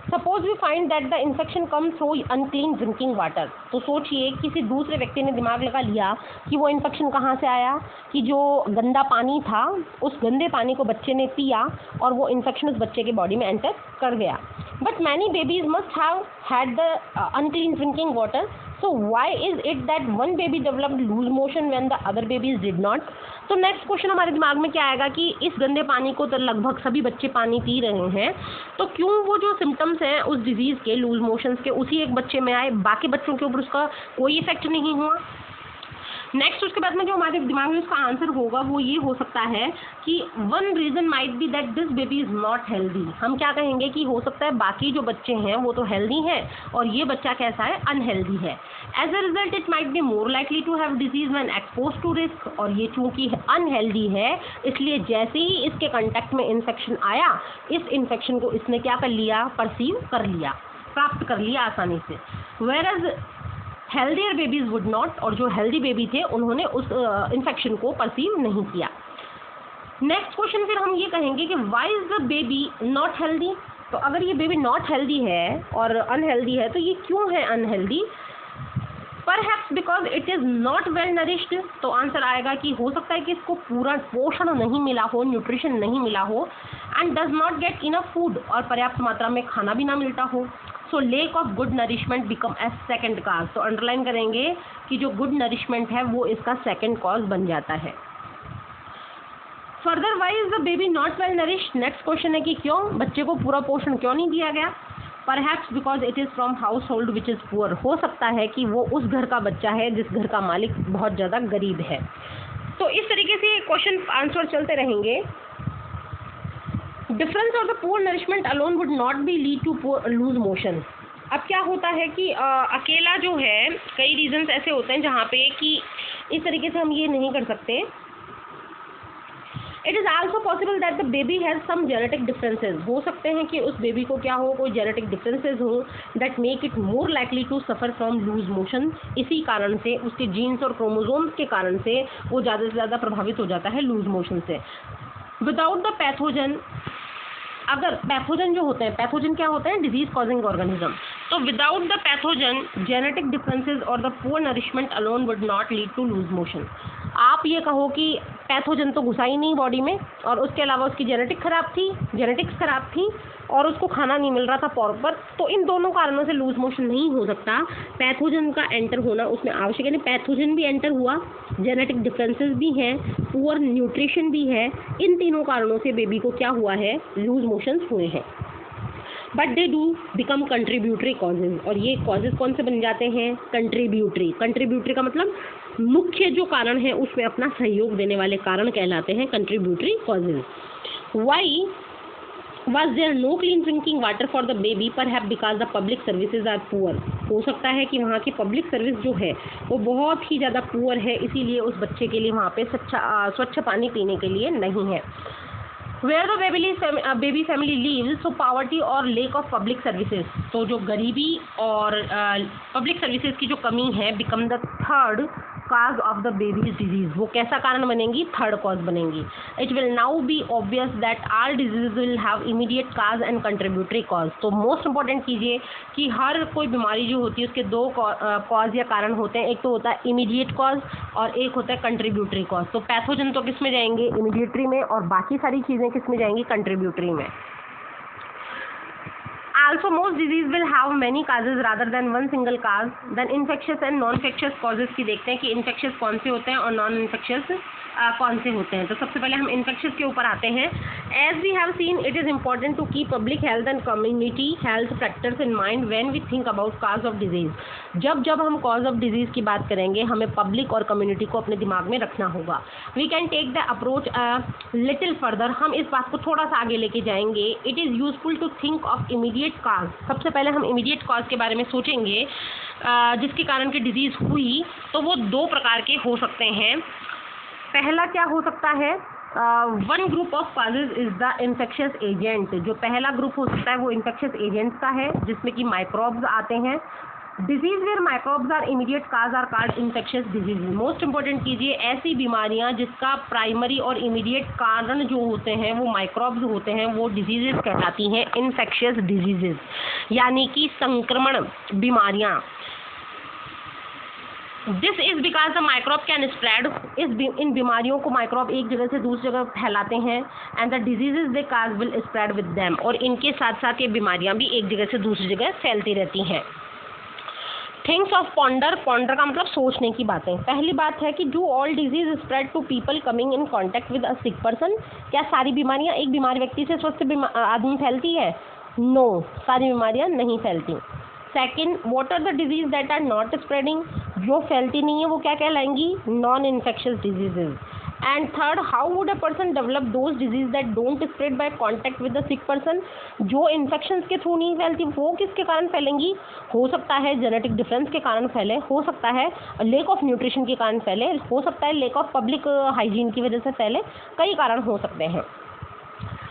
Suppose we find that the infection come through unclean drinking water. तो सोचिए किसी दूसरे व्यक्ति ने दिमाग लगा लिया कि वो इन्फेक्शन कहाँ से आया, कि जो गंदा पानी था उस गंदे पानी को बच्चे ने पिया और वो इन्फेक्शन उस बच्चे के बॉडी में एंटर कर गया। But many babies must have had the unclean drinking water, so why is it that one baby developed loose motion when the other babies did not। तो नेक्स्ट क्वेश्चन हमारे दिमाग में क्या आएगा कि इस गंदे पानी को तो लगभग सभी बच्चे पानी पी रहे हैं, तो क्यों वो जो सिम्टम्स हैं उस डिजीज़ के, लूज मोशंस के, उसी एक बच्चे में आए, बाकी बच्चों के ऊपर उसका कोई इफेक्ट नहीं हुआ। नेक्स्ट उसके बाद में जो हमारे दिमाग में उसका आंसर होगा वो ये हो सकता है कि one reason might be that this baby is not healthy. हम क्या कहेंगे कि हो सकता है बाकी जो बच्चे हैं वो तो हेल्दी हैं और ये बच्चा कैसा है, अनहेल्दी है। As a result it might be more likely to have disease when expose to risk. और ये चूँकि अनहेल्दी है इसलिए जैसे ही इसके कंटेक्ट में इन्फेक्शन आया, इस इन्फेक्शन को इसने क्या कर लिया, परसीव कर लिया, प्राप्त कर लिया आसानी से। Where healthier babies would not, और जो हेल्दी बेबी थे उन्होंने उस इन्फेक्शन को परसीव नहीं किया। नेक्स्ट क्वेश्चन फिर हम ये कहेंगे कि why is the baby not healthy. तो अगर ये बेबी नॉट हेल्दी है और अनहेल्दी है तो ये क्यों है unhealthy. Perhaps because it is not well nourished. तो आंसर आएगा कि हो सकता है कि इसको पूरा पोषण नहीं मिला हो, न्यूट्रिशन नहीं मिला हो, and does not get enough food, और पर्याप्त मात्रा में खाना भी ना मिलता हो। So lack of good nourishment become as second cause. तो अंडरलाइन करेंगे कि जो गुड नरिशमेंट है वो इसका सेकेंड कॉज बन जाता है। Further why is the baby not well nourished. Next question है कि क्यों बच्चे को पूरा पोषण क्यों नहीं दिया गया। Perhaps because it is from house hold which is poor. हो सकता है कि वो उस घर का बच्चा है जिस घर का मालिक बहुत ज़्यादा गरीब है। तो इस तरीके से क्वेश्चन आंसर चलते रहेंगे। डिफरेंस और the poor nourishment alone would not be lead to loose motion. अब क्या होता है कि अकेला जो है, कई रीजंस ऐसे होते हैं जहाँ पे कि इस तरीके से हम ये नहीं कर सकते। It is also possible that the baby has some genetic differences. हो सकते हैं कि उस बेबी को क्या हो, कोई जेनेटिक डिफरेंसेज हो that make it more likely to suffer from loose motion. इसी कारण से, उसके जीन्स और क्रोमोसोम्स के कारण से वो ज़्यादा से ज़्यादा प्रभावित हो जाता है लूज मोशन से। विदाउट द पैथोजन, अगर पैथोजन जो होते हैं, पैथोजन क्या होते हैं, डिजीज कॉजिंग ऑर्गेनिज्म। तो without the pathogen genetic differences और the poor nourishment alone would not lead to loose motion. आप ये कहो कि पैथोजन तो घुसा ही नहीं बॉडी में, और उसके अलावा उसकी जेनेटिक्स खराब थी और उसको खाना नहीं मिल रहा था प्रॉपर, तो इन दोनों कारणों से लूज मोशन नहीं हो सकता। पैथोजन का एंटर होना उसमें आवश्यक है। पैथोजन भी एंटर हुआ, जेनेटिक डिफरेंसेस भी हैं, पुअर न्यूट्रिशन भी है। इन तीनों कारणों से बेबी को क्या हुआ है, लूज मोशंस हुए हैं। But they do become contributory causes. और ये कॉजेज कौन से बन जाते हैं, कंट्रीब्यूटरी का मतलब मुख्य जो कारण है उसमें अपना सहयोग देने वाले कारण कहलाते हैं contributory causes. Why Was there no clean drinking water for the baby? Perhaps because the public services are poor। हो सकता है कि वहाँ की पब्लिक सर्विस जो है वो बहुत ही ज़्यादा पुअर है, इसीलिए उस बच्चे के लिए वहाँ पे स्वच्छ पानी पीने के लिए नहीं है। Where the baby family lives, so poverty और lack of public services। तो जो गरीबी और पब्लिक सर्विसेज की जो कमी है become the third cause of the baby's disease। वो कैसा कारण बनेंगी, थर्ड कॉज बनेंगी। It will now be obvious that all diseases will have immediate cause and contributory cause। तो मोस्ट इम्पॉर्टेंट कीजिए कि हर कोई बीमारी जो होती है उसके दो कॉज या कारण होते हैं। एक तो होता है इमीडिएट कॉज और एक होता है कंट्रीब्यूटरी कॉज। तो पैथोजन तो किस में जाएंगे, इमीडिएटरी में, और बाकी सारी चीज़ें किस में जाएंगी, कंट्रीब्यूटरी में। also most disease will have many causes rather than one single cause. Then infectious and non-infectious causes की देखते हैं कि infectious कौन से होते हैं और non-infectious कौन से होते हैं। तो सबसे पहले हम infectious के ऊपर आते हैं। As we have seen, it is important to keep public health and community health factors in mind when we think about cause of disease. जब हम cause of disease की बात करेंगे, हमें public और community को अपने दिमाग में रखना होगा। We can take the approach a little further. हम इस बात को थोड़ा सा आगे लेके जाएंगे। It is useful to think of immediate cause. सबसे पहले हम immediate cause के बारे में सोचेंगे जिसके कारण की डिजीज़ हुई, तो वो दो प्रकार के हो सकते हैं। पहला क्या हो सकता है, one group of causes is the infectious agent. जो पहला ग्रुप हो सकता है वो इन्फेक्शियस एजेंट्स का है, जिसमें कि माइक्रोब्स आते हैं। Disease where microbes are immediate cause are called infectious disease. Most important कीजिए, ऐसी बीमारियां जिसका प्राइमरी और इमीडिएट कारण जो होते हैं वो माइक्रोब्स होते हैं, वो डिजीजेस कहलाती हैं इन्फेक्शियस डिजीजेस, यानी कि संक्रमण बीमारियां। This is because the microbe can spread. इन बीमारियों को माइक्रोब एक जगह से दूसरी जगह फैलाते हैं, and the diseases they cause will spread with them. और इनके साथ साथ ये बीमारियां भी एक जगह से दूसरी जगह फैलती रहती हैं। थिंग्स ऑफ पॉन्डर, पॉन्डर का मतलब सोचने की बातें। पहली बात है कि do all disease spread to people coming in contact with a sick person. क्या सारी बीमारियां एक बीमार व्यक्ति से स्वस्थ आदमी फैलती है? नो, सारी बीमारियां नहीं फैलती। Second, what are the disease that are not spreading. जो फैलती नहीं है वो क्या कहलाएंगी? Non infectious diseases. And third, how would a person develop those disease that don't spread by contact with the sick person. जो इन्फेक्शन के through नहीं फैलती वो किसके कारण फैलेंगी? हो सकता है जेनेटिक डिफरेंस के कारण फैले, हो सकता है लेक ऑफ न्यूट्रिशन के कारण फैले, हो सकता है लेक ऑफ पब्लिक हाइजीन की वजह से फैले, कई कारण हो सकते हैं।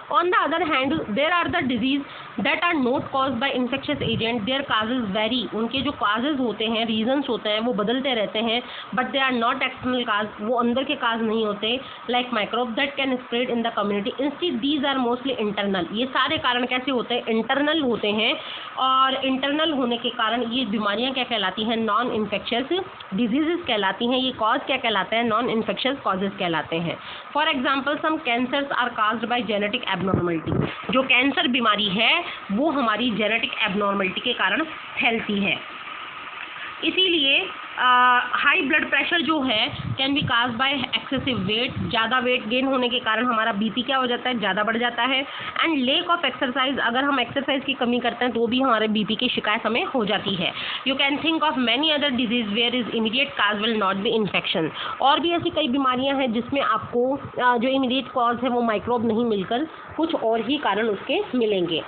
On the other hand, there are the disease that are not caused by infectious agent. Their causes vary. उनके जो causes होते हैं, reasons होते हैं, वो बदलते रहते हैं, but they are not external cause. वो अंदर के cause नहीं होते, like microbes that can spread in the community. Instead, these are mostly internal. ये सारे कारण कैसे होते हैं? internal होते हैं, और internal होने के कारण ये बीमारियां क्या कहलाती हैं? नॉन इन्फेक्शियस डिजीजेस कहलाती हैं। ये कॉज क्या कहलाते हैं? नॉन इन्फेक्शियस कॉजेज कहलाते हैं। For example, some cancers are caused by genetic abnormality. जो कैंसर बीमारी है वो हमारी जेनेटिक एबनॉर्मलिटी के कारण फैलती है। इसीलिए हाई ब्लड प्रेशर जो है can be cause by excessive weight. ज़्यादा वेट गेन होने के कारण हमारा बीपी क्या हो जाता है? ज़्यादा बढ़ जाता है। एंड लेक ऑफ एक्सरसाइज, अगर हम एक्सरसाइज की कमी करते हैं तो भी हमारे बीपी की शिकायत हमें हो जाती है। You can think of many other disease where is immediate cause will not be infection. और भी ऐसी कई बीमारियां हैं जिसमें आपको जो इमीडिएट कॉज है वो माइक्रोब नहीं मिलकर कुछ और ही कारण उसके मिलेंगे।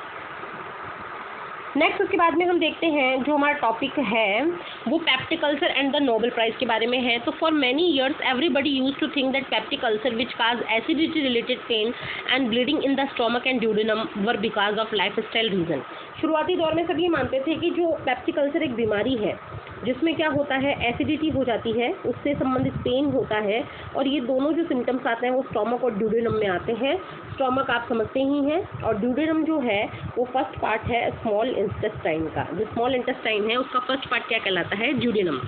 नेक्स्ट उसके बाद में हम देखते हैं जो हमारा टॉपिक है वो peptic ulcer and the Nobel prize के बारे में है। तो for many years everybody use to think that peptic ulcer which cause acidity related pain and bleeding in the stomach and duodenum were because of lifestyle reason. शुरुआती दौर में सभी मानते थे कि जो पेप्टिक अल्सर एक बीमारी है जिसमें क्या होता है, एसिडिटी हो जाती है, उससे संबंधित पेन होता है, और ये दोनों जो सिम्टम्स आते हैं वो स्टोमक और ड्यूडेनम में आते हैं। स्टोमक आप समझते ही हैं, और ड्यूडेनम जो है वो फर्स्ट पार्ट है स्मॉल इंटेस्टाइन का। जो स्मॉल इंटेस्टाइन है उसका फर्स्ट पार्ट क्या कहलाता है? ड्यूडेनम।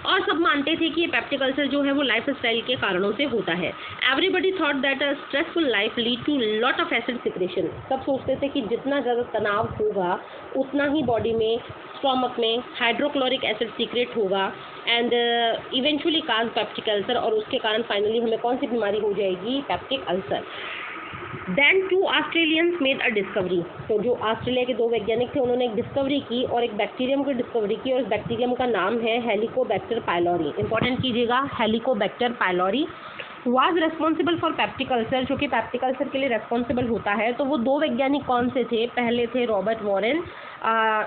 और सब मानते थे कि ये पेप्टिक अल्सर जो है वो लाइफ स्टाइल के कारणों से होता है। Everybody thought that a stressful life lead to lot of acid secretion. सब सोचते थे कि जितना ज़्यादा तनाव होगा उतना ही बॉडी में, स्टोमक में हाइड्रोक्लोरिक एसिड सीक्रेट होगा and eventually cause peptic ulcer, और उसके कारण फाइनली हमें कौन सी बीमारी हो जाएगी? Peptic ulcer. Then 2 Australians made a discovery. तो जो ऑस्ट्रेलिया के 2 वैज्ञानिक थे उन्होंने एक डिस्कवरी की और एक बैक्टीरियम की डिस्कवरी की, और इस बैक्टीरियम का नाम है हेलिकोबैक्टर पाइलोरी। इंपॉर्टेंट कीजिएगा, Helicobacter pylori was responsible for peptic ulcer, जो कि पेप्टिक अल्सर के लिए रेस्पॉन्सिबल होता है। तो वो 2 वैज्ञानिक कौन से थे? पहले थे रॉबर्ट वॉरेन,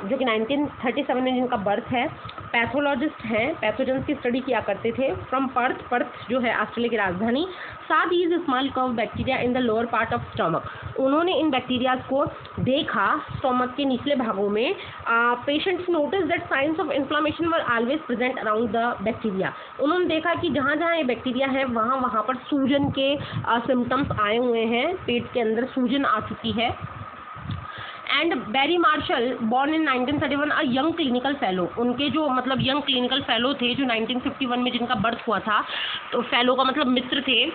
जो कि 1937 में जिनका बर्थ है, पैथोलॉजिस्ट हैं, पैथोजेंस की स्टडी किया करते थे, फ्रॉम पर्थ। पर्थ जो है ऑस्ट्रेलिया की राजधानी। साथ ही small curve bacteria in the lower part of stomach. उन्होंने इन बैक्टीरिया को देखा स्टोमक के निचले भागों में। Patients notice that science of inflammation were always present around the bacteria. उन्होंने देखा कि जहाँ जहाँ ये बैक्टीरिया है वहाँ पर सूजन के सिम्टम्स आए हुए हैं, पेट के अंदर सूजन आ चुकी है। And Barry Marshall born in 1931 a young clinical fellow. उनके जो मतलब यंग क्लिनिकल फेलो थे जो 1951 में जिनका बर्थ हुआ था, तो फेलो का मतलब मित्र थे,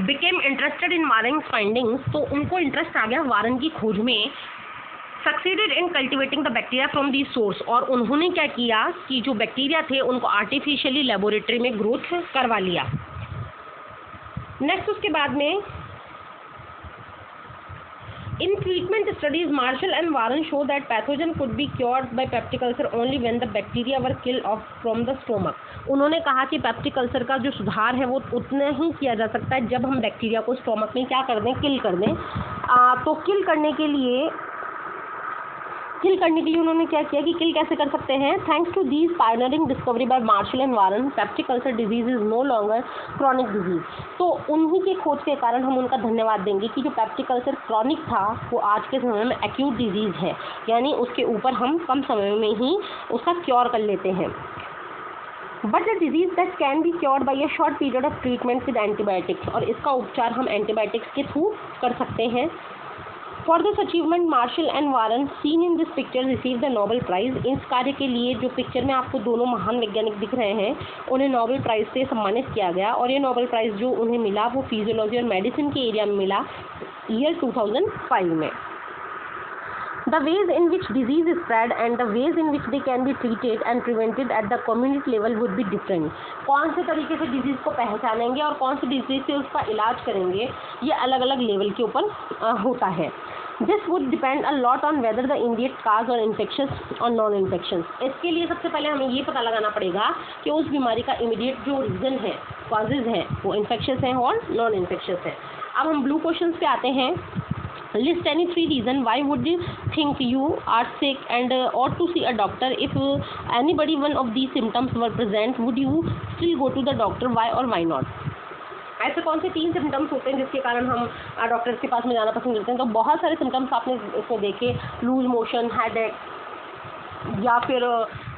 बिकेम इंटरेस्टेड इन वारेंस फाइंडिंग्स। तो उनको इंटरेस्ट आ गया वारन की खोज में। Succeeded in cultivating the bacteria from the source, और उन्होंने क्या किया कि जो बैक्टीरिया थे उनको आर्टिफिशियली लेबोरेटरी में ग्रोथ करवा लिया। नेक्स्ट उसके बाद में in treatment studies, Marshall and Warren show that pathogen could be cured by peptic ulcer only when the bacteria were killed off from the stomach. उन्होंने कहा कि पेप्टिक अल्सर का जो सुधार है वो उतना ही किया जा सकता है जब हम बैक्टीरिया को स्टोमक में क्या कर दें, किल कर दें। तो किल करने के लिए उन्होंने क्या किया कि किल कैसे कर सकते हैं। Thanks to these pioneering discovery by Marshall and Warren, peptic ulcer disease is no longer chronic disease. तो उन्हीं के खोज के कारण हम उनका धन्यवाद देंगे कि जो पेप्टिक अल्सर क्रॉनिक था वो आज के समय में एक्यूट डिजीज है, यानी उसके ऊपर हम कम समय में ही उसका क्योर कर लेते हैं। But the disease that can be cured by a short period of treatment with antibiotics, और इसका उपचार हम एंटीबायोटिक्स के थ्रू कर सकते हैं। For this achievement, Marshall and Warren, seen in this picture, received the Nobel Prize. इस कार्य के लिए जो पिक्चर में आपको दोनों महान वैज्ञानिक दिख रहे हैं उन्हें नोबेल प्राइज़ से सम्मानित किया गया, और ये नोबेल प्राइज़ जो उन्हें मिला वो फिजियोलॉजी और मेडिसिन के एरिया में मिला ईयर 2005 में। The ways in which disease is spread and the ways in which they can be treated and prevented at the community level would be different. कौन से तरीके से डिजीज़ को पहचानेंगे और कौन सी डिजीज़ से उसका इलाज करेंगे, ये अलग अलग लेवल के ऊपर होता है। This would depend a lot on whether the immediate cause or infectious or non-infectious. इसके लिए सबसे पहले हमें ये पता लगाना पड़ेगा कि उस बीमारी का इमीडिएट जो रीज़न है, कॉजेज़ हैं, वो इन्फेक्शियस हैं और नॉन इन्फेक्शियस है। अब हम ब्लू क्वेश्चंस पे आते हैं। List any 3 reasons why would you think you are sick and ought to see a doctor. If anybody one of these symptoms were present, would you still go to the doctor? Why or why not? ऐसे कौन से 3 symptoms होते हैं जिसके कारण हम doctor के पास में जाना पसंद करते हैं? तो बहुत सारे सिम्टम्स आपने इसमें देखे, लूज मोशन, हेडेक, या फिर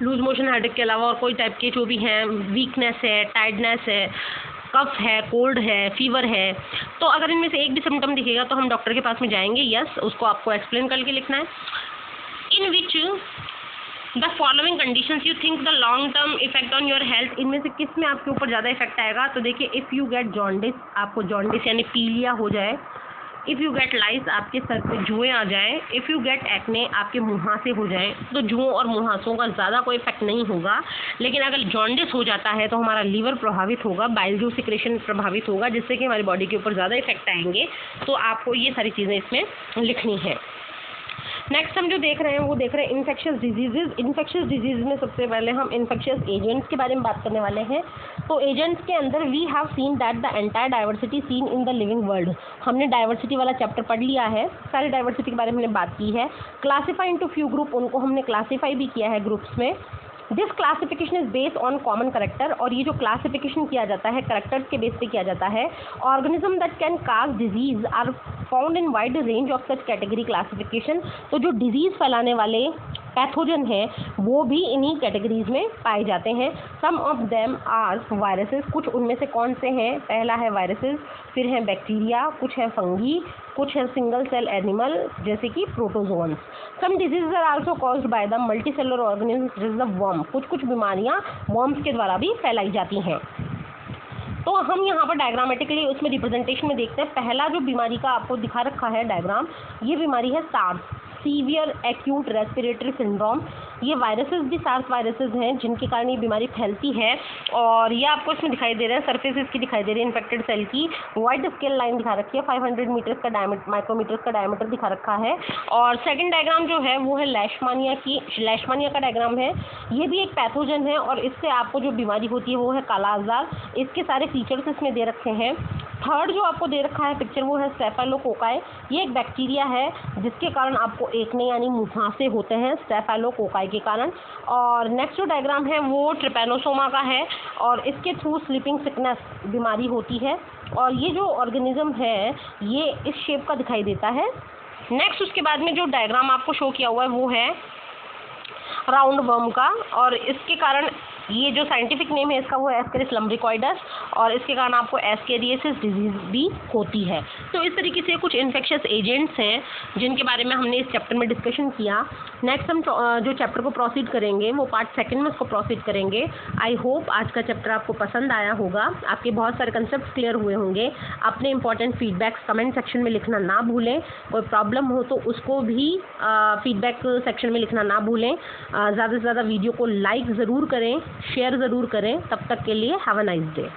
लूज मोशन हेडेक के अलावा और कोई टाइप के जो भी हैं, वीकनेस है, टायर्डनेस है, कफ है, कोल्ड है, फीवर है। तो अगर इनमें से एक भी सिम्टम दिखेगा तो हम डॉक्टर के पास में जाएंगे। यस, उसको आपको एक्सप्लेन करके लिखना है। In which the following conditions you think the long term effect on your health, इनमें से किस में आपके ऊपर ज़्यादा इफेक्ट आएगा? तो देखिए, इफ़ यू गेट जॉन्डिस, आपको जॉन्डिस यानी पीलिया हो जाए। इफ़ यू गेट लाइस, आपके सर पे जुएँ आ जाए। इफ़ यू गेट एक्ने, आपके मुहासे हो जाए। तो जुओं और मुहासों का ज़्यादा कोई इफेक्ट नहीं होगा, लेकिन अगर जॉन्डिस हो जाता है तो हमारा लीवर प्रभावित होगा, बाइल जूस सिक्रेशन प्रभावित होगा, जिससे कि हमारी बॉडी के ऊपर ज़्यादा इफेक्ट आएंगे। तो आपको ये सारी चीज़ें इसमें लिखनी है। नेक्स्ट हम जो देख रहे हैं वो देख रहे हैं इन्फेक्शियस डिजीजेज। इन्फेक्शियस डिजीज में सबसे पहले हम इन्फेक्शियस एजेंट्स के बारे में बात करने वाले हैं। तो एजेंट्स के अंदर we have seen that the entire diversity seen in the living world. हमने डाइवर्सिटी वाला चैप्टर पढ़ लिया है, सारी डाइवर्सिटी के बारे में हमने बात की है। क्लासीफाई इनटू फ्यू ग्रुप, उनको हमने क्लासीफाई भी किया है ग्रुप्स में। This classification is based on common character, और ये जो क्लासिफिकेशन किया जाता है करेक्टर्स के बेस पे किया जाता है। Organism that can cause disease are found in wide range of such category classification. तो जो डिजीज़ फैलाने वाले पैथोजन हैं वो भी इन्हीं कैटेगरीज में पाए जाते हैं। सम ऑफ देम आर वायरसेस, कुछ उनमें से कौन से हैं? पहला है वायरसेस, फिर है बैक्टीरिया, कुछ है फंगी, कुछ है सिंगल सेल एनिमल जैसे कि protozoans. Some disease are also caused by the multicellular organism जैसे द वर्म। कुछ बीमारियां वर्म्स के द्वारा भी फैलाई जाती हैं। तो हम यहाँ पर डायग्रामेटिकली उसमें रिप्रेजेंटेशन में देखते हैं। पहला जो बीमारी का आपको दिखा रखा है डायग्राम, ये बीमारी है SARS, severe acute respiratory syndrome. ये वायरसेस भी सार्स वायरसेस हैं जिनके कारण ये बीमारी फैलती है, और ये आपको इसमें दिखाई दे रहे हैं, सरफेस इसकी दिखाई दे रही है इन्फेक्टेड सेल की। वाइड स्केल लाइन दिखा रखी है, 500 मीटर्स का डायमीटर, माइक्रोमीटर्स का डायमीटर दिखा रखा है। और सेकंड डायग्राम जो है वो है लेशमानिया की, लेशमानिया का डायग्राम है। ये भी एक पैथोजन है और इससे आपको जो बीमारी होती है वो है काला आजार। इसके सारे फीचर्स इसमें दे रखे हैं। थर्ड जो आपको दे रखा है पिक्चर वो है स्टेफाइलोकोकाई। ये एक बैक्टीरिया है जिसके कारण आपको एक्ने यानी मुहासे होते हैं स्टेफाइलोकोकाई के कारण। और नेक्स्ट जो डायग्राम है वो ट्रिपैनोसोमा का है, और इसके थ्रू स्लीपिंग सिकनेस बीमारी होती है। और ये जो ऑर्गेनिज्म है ये इस शेप का दिखाई देता है। नेक्स्ट उसके बाद में जो डायग्राम आपको शो किया हुआ है वो है राउंड वर्म का, और इसके कारण ये जो साइंटिफिक नेम है इसका वो है एस्केरिस लम्ब्रिकॉइडस, और इसके कारण आपको एस्केरियासिस डिजीज भी होती है। तो इस तरीके से कुछ इन्फेक्शियस एजेंट्स हैं जिनके बारे में हमने इस चैप्टर में डिस्कशन किया। नेक्स्ट हम जो चैप्टर को प्रोसीड करेंगे वो पार्ट सेकंड में उसको प्रोसीड करेंगे। आई होप आज का चैप्टर आपको पसंद आया होगा, आपके बहुत सारे कंसेप्ट क्लियर हुए होंगे। अपने इंपॉर्टेंट फीडबैक्स कमेंट सेक्शन में लिखना ना भूलें, कोई प्रॉब्लम हो तो उसको भी फीडबैक सेक्शन में लिखना ना भूलें। ज़्यादा से ज़्यादा वीडियो को लाइक ज़रूर करें, शेयर ज़रूर करें। तब तक के लिए हैव अ नाइस डे।